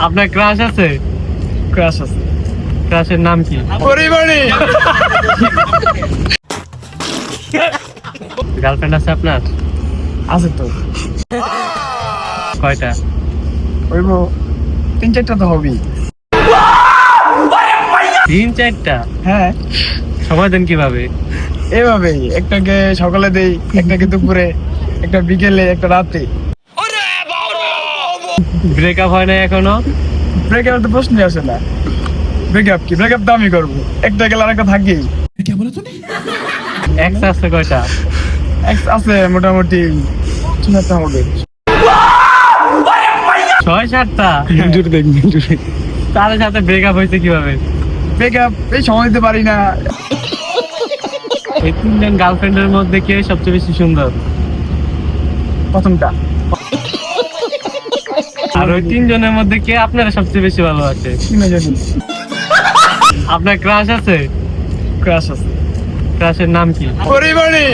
আপনার ক্রাশ আছে? ক্রাশ আছে। ক্রাশের নাম কি? পরিবারে গার্লফ্রেন্ড আছে আপনার? আছে তো, কয়টা? হইব 3-4টা তো হবেই। 3-4টা? হ্যাঁ, সময় দেন কিভাবে? এভাবেই একটাকে সকালে দেই, একটাকে দুপুরে, একটা বিকেলে, একটা রাতে। ব্রেকআপ হয় না এখনো? ব্রেকআপ তো প্রশ্নই আসে না। ব্রেকআপ কি, ব্রেকআপ তো আমি করবো, একটা গেলে আরেকটা থাকেই। এক্স আছে কয়টা? এক্স আছে মোটামুটি 6-7টা হবে। 6-7টা? তার সাথে ব্রেকআপ হয়েছে কিভাবে? ব্রেকআপ এই সময় দিতে পারি না। এই 3জন গার্লফ্রেন্ডের মধ্যে কে সবচেয়ে বেশি সুন্দর? প্রথমটা। আর ওই 3জনের মধ্যে কে আপনারা সবচেয়ে বেশি ভালোবাসে? কিনে জানি, আপনার ক্রাশ আছে? ক্রাশ আছে। ক্রাশের নাম কি? পরিবারে